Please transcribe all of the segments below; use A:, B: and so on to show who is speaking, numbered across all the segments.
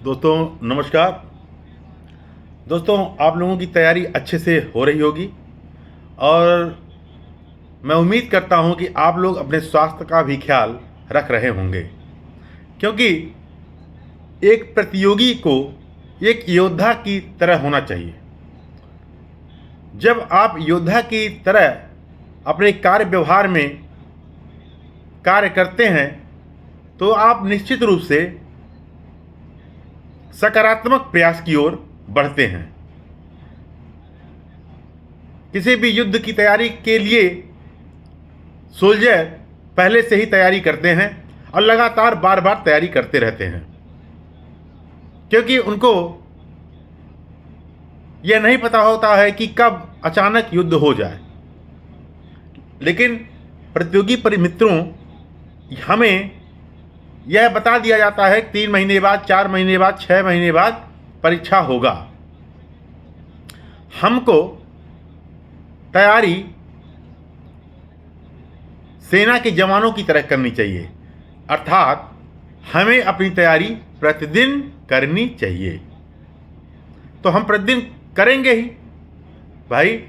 A: दोस्तों नमस्कार। दोस्तों आप लोगों की तैयारी अच्छे से हो रही होगी और मैं उम्मीद करता हूं कि आप लोग अपने स्वास्थ्य का भी ख्याल रख रहे होंगे, क्योंकि एक प्रतियोगी को एक योद्धा की तरह होना चाहिए। जब आप योद्धा की तरह अपने कार्य व्यवहार में कार्य करते हैं तो आप निश्चित रूप से सकारात्मक प्रयास की ओर बढ़ते हैं। किसी भी युद्ध की तैयारी के लिए सोल्जर पहले से ही तैयारी करते हैं और लगातार बार बार तैयारी करते रहते हैं, क्योंकि उनको यह नहीं पता होता है कि कब अचानक युद्ध हो जाए। लेकिन प्रतियोगी मित्रों, हमें यह बता दिया जाता है 3 महीने बाद, 4 महीने बाद, 6 महीने बाद परीक्षा होगा। हमको तैयारी सेना के जवानों की तरह करनी चाहिए, अर्थात हमें अपनी तैयारी प्रतिदिन करनी चाहिए। तो हम प्रतिदिन करेंगे ही भाई।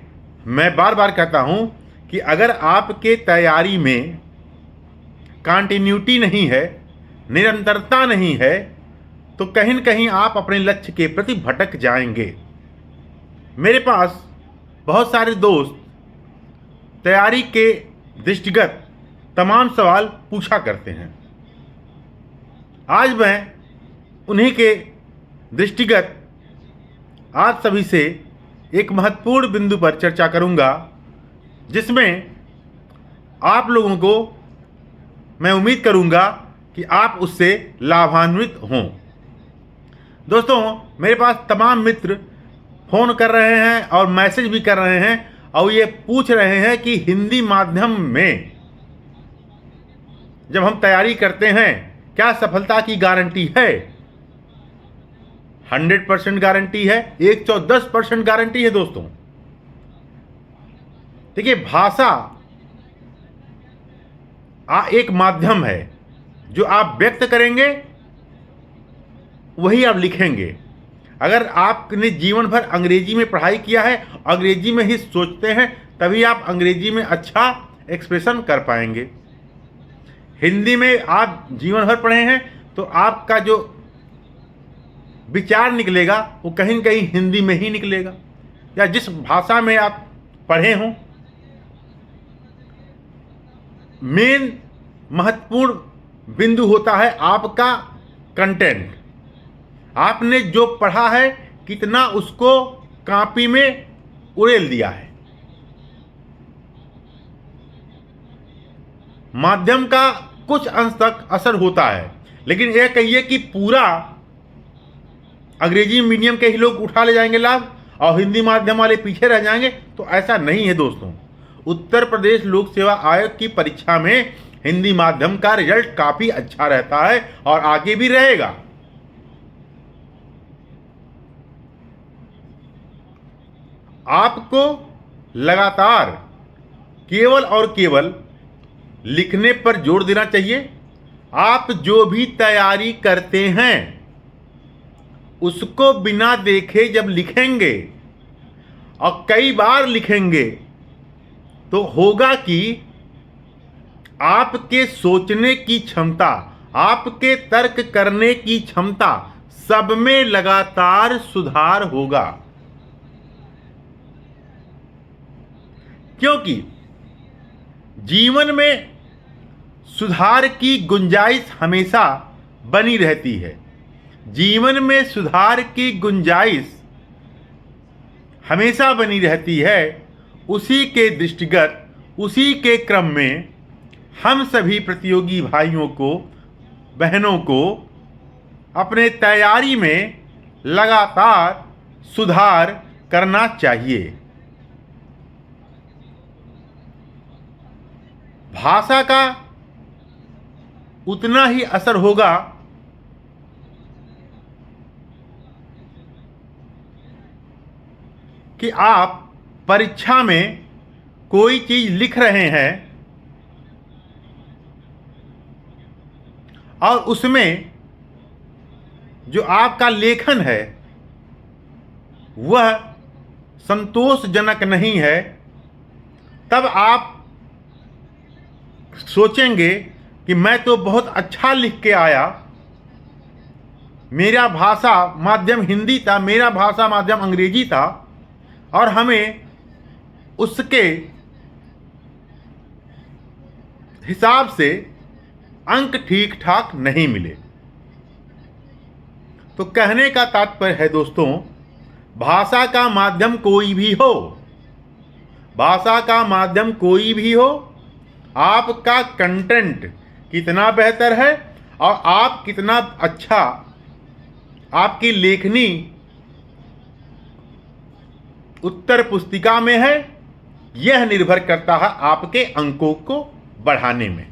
A: मैं बार बार कहता हूं कि अगर आपके तैयारी में कंटिन्यूटी नहीं है, निरंतरता नहीं है, तो कहीं न कहीं आप अपने लक्ष्य के प्रति भटक जाएंगे। मेरे पास बहुत सारे दोस्त तैयारी के दृष्टिगत तमाम सवाल पूछा करते हैं। आज मैं उन्हीं के दृष्टिगत आप सभी से एक महत्वपूर्ण बिंदु पर चर्चा करूंगा, जिसमें आप लोगों को मैं उम्मीद करूंगा कि आप उससे लाभान्वित हों। दोस्तों, मेरे पास तमाम मित्र फ़ोन कर रहे हैं और मैसेज भी कर रहे हैं और ये पूछ रहे हैं कि हिंदी माध्यम में जब हम तैयारी करते हैं क्या सफलता की गारंटी है? 100% गारंटी है, 110% गारंटी है। दोस्तों देखिए, भाषा एक माध्यम है। जो आप व्यक्त करेंगे वही आप लिखेंगे। अगर आपने जीवन भर अंग्रेजी में पढ़ाई किया है, अंग्रेजी में ही सोचते हैं, तभी आप अंग्रेजी में अच्छा एक्सप्रेशन कर पाएंगे। हिंदी में आप जीवन भर पढ़े हैं तो आपका जो विचार निकलेगा वो कहीं न कहीं हिंदी में ही निकलेगा, या जिस भाषा में आप पढ़े हों। मेन महत्वपूर्ण बिंदु होता है आपका कंटेंट। आपने जो पढ़ा है कितना उसको कॉपी में उड़ेल दिया है। माध्यम का कुछ अंश तक असर होता है, लेकिन यह कहिए कि पूरा अंग्रेजी मीडियम के ही लोग उठा ले जाएंगे लाभ और हिंदी माध्यम वाले पीछे रह जाएंगे, तो ऐसा नहीं है। दोस्तों, उत्तर प्रदेश लोक सेवा आयोग की परीक्षा में हिंदी माध्यम का रिजल्ट काफी अच्छा रहता है और आगे भी रहेगा। आपको लगातार केवल और केवल लिखने पर जोर देना चाहिए। आप जो भी तैयारी करते हैं उसको बिना देखे जब लिखेंगे और कई बार लिखेंगे तो होगा कि आपके सोचने की क्षमता, आपके तर्क करने की क्षमता, सब में लगातार सुधार होगा। क्योंकि जीवन में सुधार की गुंजाइश हमेशा बनी रहती है। जीवन में सुधार की गुंजाइश हमेशा बनी रहती है। उसी के दृष्टिगत, उसी के क्रम में हम सभी प्रतियोगी भाइयों को, बहनों को अपने तैयारी में लगातार सुधार करना चाहिए। भाषा का उतना ही असर होगा कि आप परीक्षा में कोई चीज लिख रहे हैं और उसमें जो आपका लेखन है वह संतोषजनक नहीं है, तब आप सोचेंगे कि मैं तो बहुत अच्छा लिख के आया, मेरा भाषा माध्यम हिंदी था, मेरा भाषा माध्यम अंग्रेजी था, और हमें उसके हिसाब से अंक ठीक ठाक नहीं मिले। तो कहने का तात्पर्य है दोस्तों, भाषा का माध्यम कोई भी हो, भाषा का माध्यम कोई भी हो, आपका कंटेंट कितना बेहतर है और आप कितना अच्छा आपकी लेखनी उत्तर पुस्तिका में है, यह निर्भर करता है आपके अंकों को बढ़ाने में।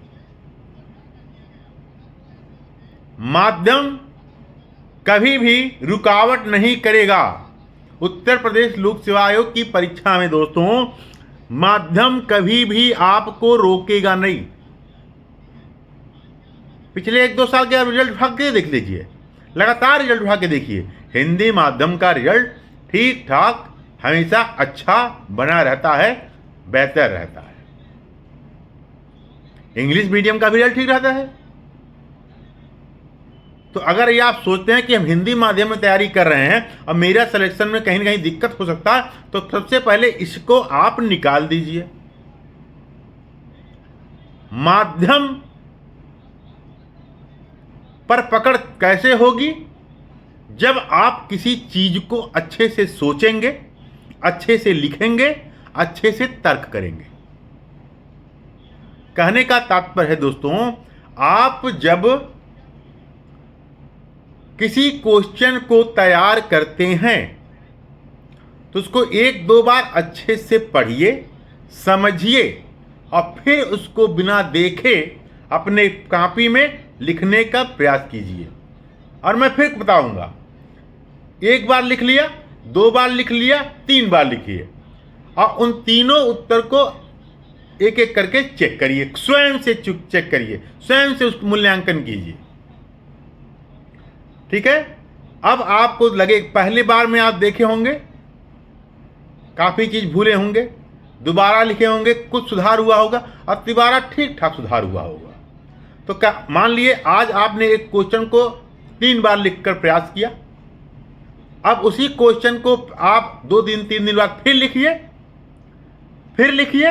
A: माध्यम कभी भी रुकावट नहीं करेगा। उत्तर प्रदेश लोक सेवा आयोग की परीक्षा में दोस्तों, माध्यम कभी भी आपको रोकेगा नहीं। पिछले 1-2 साल के रिजल्ट उठा के देख लीजिए, लगातार रिजल्ट उठा के देखिए, हिंदी माध्यम का रिजल्ट ठीक ठाक हमेशा अच्छा बना रहता है, बेहतर रहता है। इंग्लिश मीडियम का भी रिजल्ट ठीक रहता है। तो अगर ये आप सोचते हैं कि हम हिंदी माध्यम में तैयारी कर रहे हैं और मेरा सिलेक्शन में कहीं ना कहीं दिक्कत हो सकता है, तो सबसे पहले इसको आप निकाल दीजिए। माध्यम पर पकड़ कैसे होगी? जब आप किसी चीज को अच्छे से सोचेंगे, अच्छे से लिखेंगे, अच्छे से तर्क करेंगे। कहने का तात्पर्य है दोस्तों, आप जब किसी क्वेश्चन को तैयार करते हैं तो उसको 1-2 बार अच्छे से पढ़िए, समझिए और फिर उसको बिना देखे अपने कॉपी में लिखने का प्रयास कीजिए। और मैं फिर बताऊंगा, 1 बार लिख लिया, 2 बार लिख लिया, 3 बार लिखिए और उन तीनों उत्तर को एक एक करके चेक करिए, स्वयं से चेक करिए, स्वयं से उसको मूल्यांकन कीजिए। ठीक है? अब आपको लगे पहली बार में आप देखे होंगे काफ़ी चीज़ भूले होंगे, दोबारा लिखे होंगे, कुछ सुधार हुआ होगा और तिबारा ठीक ठाक सुधार हुआ होगा। तो क्या मान लिए आज आपने एक क्वेश्चन को 3 बार लिखकर प्रयास किया, अब उसी क्वेश्चन को आप 2 दिन 3 दिन बाद फिर लिखिए,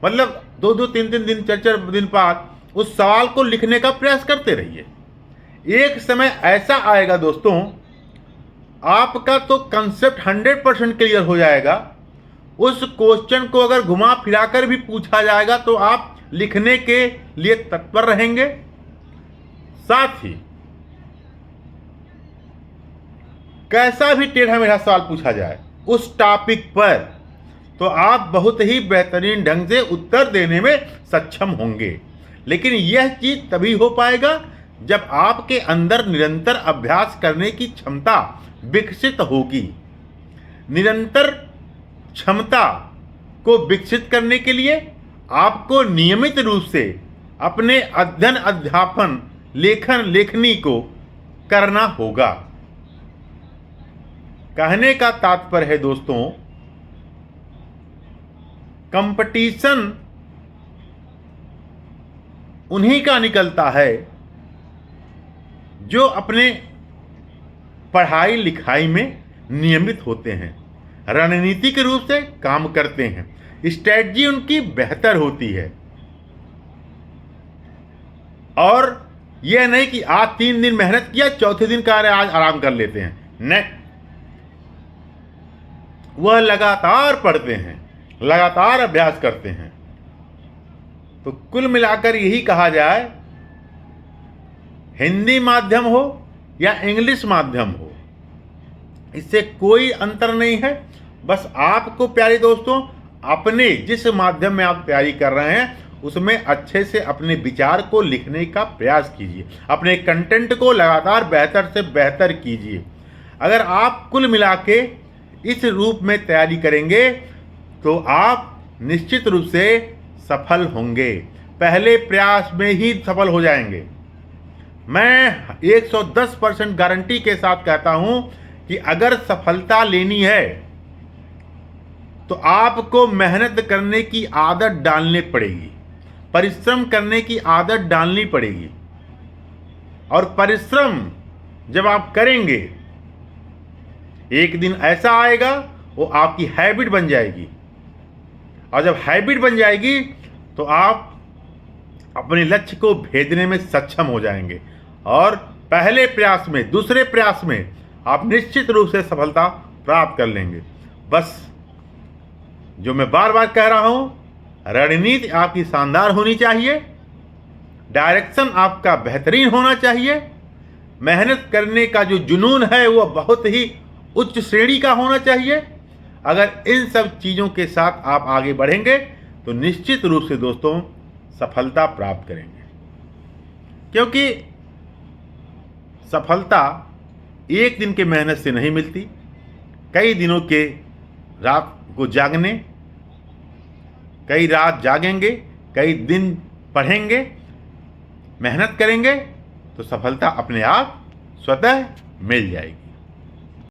A: मतलब 2-2 3-3 दिन 4-4 दिन बाद उस सवाल को लिखने का प्रयास करते रहिए। एक समय ऐसा आएगा दोस्तों, आपका तो कंसेप्ट 100% क्लियर हो जाएगा। उस क्वेश्चन को अगर घुमा फिराकर भी पूछा जाएगा तो आप लिखने के लिए तत्पर रहेंगे। साथ ही कैसा भी टेढ़ा मेढ़ा सवाल पूछा जाए उस टॉपिक पर, तो आप बहुत ही बेहतरीन ढंग से उत्तर देने में सक्षम होंगे। लेकिन यह चीज तभी हो पाएगा जब आपके अंदर निरंतर अभ्यास करने की क्षमता विकसित होगी। निरंतर क्षमता को विकसित करने के लिए आपको नियमित रूप से अपने अध्ययन, अध्यापन, लेखन, लेखनी को करना होगा। कहने का तात्पर्य है दोस्तों, कंपटीशन उन्हीं का निकलता है जो अपने पढ़ाई लिखाई में नियमित होते हैं, रणनीतिक रूप से काम करते हैं, स्ट्रेटजी उनकी बेहतर होती है। और यह नहीं कि आज 3 दिन मेहनत किया, चौथे दिन कह रहे आज आराम कर लेते हैं, नहीं, वह लगातार पढ़ते हैं, लगातार अभ्यास करते हैं। तो कुल मिलाकर यही कहा जाए, हिंदी माध्यम हो या इंग्लिश माध्यम हो, इससे कोई अंतर नहीं है। बस आपको प्यारे दोस्तों, अपने जिस माध्यम में आप तैयारी कर रहे हैं उसमें अच्छे से अपने विचार को लिखने का प्रयास कीजिए, अपने कंटेंट को लगातार बेहतर से बेहतर कीजिए। अगर आप कुल मिला के इस रूप में तैयारी करेंगे तो आप निश्चित रूप से सफल होंगे, पहले प्रयास में ही सफल हो जाएंगे। मैं 110% गारंटी के साथ कहता हूं कि अगर सफलता लेनी है तो आपको मेहनत करने की आदत डालनी पड़ेगी, परिश्रम करने की आदत डालनी पड़ेगी। और परिश्रम जब आप करेंगे, एक दिन ऐसा आएगा वो आपकी हैबिट बन जाएगी, और जब हैबिट बन जाएगी तो आप अपने लक्ष्य को भेदने में सक्षम हो जाएंगे, और पहले प्रयास में, दूसरे प्रयास में आप निश्चित रूप से सफलता प्राप्त कर लेंगे। बस जो मैं बार बार कह रहा हूं, रणनीति आपकी शानदार होनी चाहिए, डायरेक्शन आपका बेहतरीन होना चाहिए, मेहनत करने का जो जुनून है वो बहुत ही उच्च श्रेणी का होना चाहिए। अगर इन सब चीज़ों के साथ आप आगे बढ़ेंगे तो निश्चित रूप से दोस्तों सफलता प्राप्त करेंगे, क्योंकि सफलता एक दिन के मेहनत से नहीं मिलती। कई दिनों के रात को जागने, कई रात जागेंगे, कई दिन पढ़ेंगे, मेहनत करेंगे तो सफलता अपने आप स्वतः मिल जाएगी।